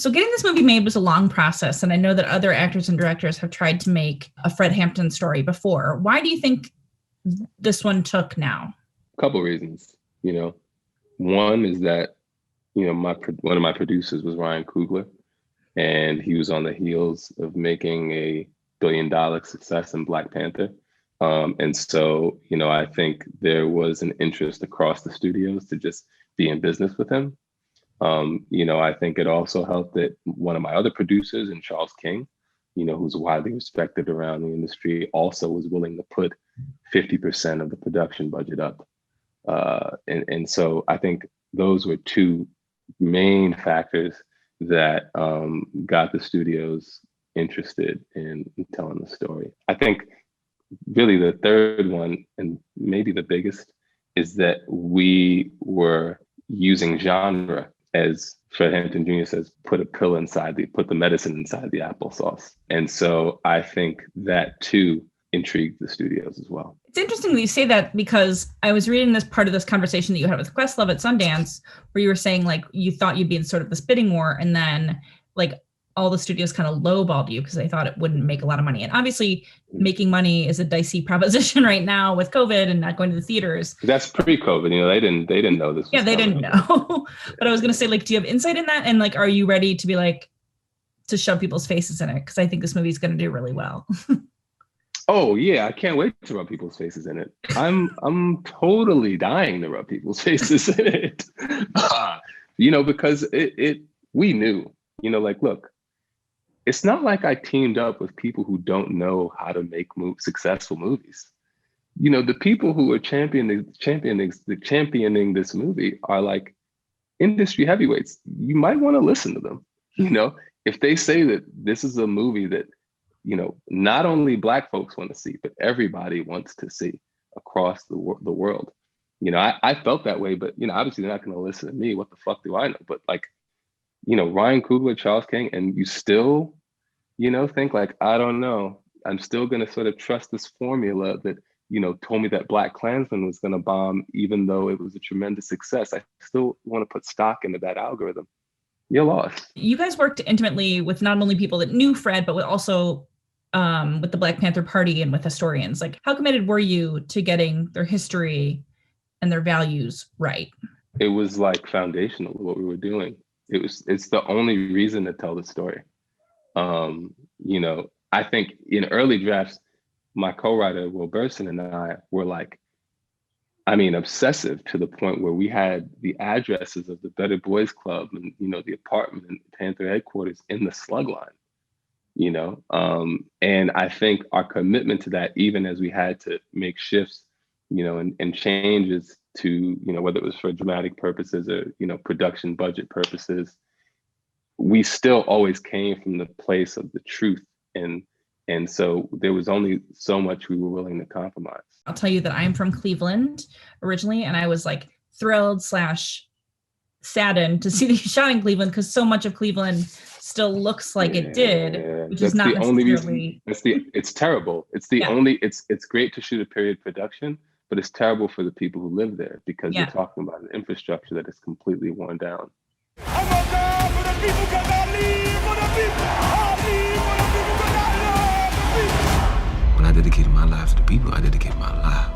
So getting this movie made was a long process, and I know that other actors and directors have tried to make a Fred Hampton story before. Why do you think this one took now? A couple reasons. One is that one of my producers was Ryan Coogler, and he was on the heels of making a billion-dollar success in Black Panther. And so, I think there was an interest across the studios to just be in business with him. I think it also helped that one of my other producers, and Charles King, who's widely respected around the industry, also was willing to put 50% of the production budget up. And so I think those were two main factors that got the studios interested in telling the story. I think really the third one, and maybe the biggest, is that we were using genre, as Fred Hampton Jr. says, put the medicine inside the applesauce. And so I think that too intrigued the studios as well. It's interesting that you say that, because I was reading this part of this conversation that you had with Questlove at Sundance, where you were saying like you thought you'd be in sort of this bidding war, and then like all the studios kind of lowballed you because they thought it wouldn't make a lot of money. And obviously making money is a dicey proposition right now with COVID and not going to the theaters. That's pre-COVID, they didn't know this. Yeah, they didn't know. But I was going to say, like, do you have insight in that? And like, are you ready to be like, to shove people's faces in it? Because I think this movie is going to do really well. Oh yeah, I can't wait to rub people's faces in it. I'm totally dying to rub people's faces in it. Because we knew, look, it's not like I teamed up with people who don't know how to make successful movies. The people who are championing this movie are like industry heavyweights. You might want to listen to them. If they say that this is a movie that, not only Black folks want to see, but everybody wants to see across the world. I felt that way, but, obviously they're not going to listen to me. What the fuck do I know? But like, Ryan Coogler, Charles King, and you still, think like, I don't know. I'm still going to sort of trust this formula that, told me that Black Klansman was going to bomb, even though it was a tremendous success. I still want to put stock into that algorithm. You're lost. You guys worked intimately with not only people that knew Fred, but also with the Black Panther Party and with historians. Like, how committed were you to getting their history and their values right? It was like foundational to what we were doing. It's the only reason to tell the story. I think in early drafts, my co-writer, Will Burson, and I were like, obsessive to the point where we had the addresses of the Better Boys Club and, the apartment and Panther headquarters in the slug line, and I think our commitment to that, even as we had to make shifts, and changes to, whether it was for dramatic purposes or, production budget purposes, we still always came from the place of the truth. And so there was only so much we were willing to compromise. I'll tell you that I'm from Cleveland originally, and I was like thrilled / saddened to see that you shot in Cleveland, because so much of Cleveland still looks like it did, which is not the only reason. It's terrible. It's the only. It's great to shoot a period production, but it's terrible for the people who live there, because you're talking about an infrastructure that is completely worn down. I'm gonna die for the people, 'cause I live for the people. I live for the people, 'cause I love the people. When I dedicated my life to the people, I dedicated my life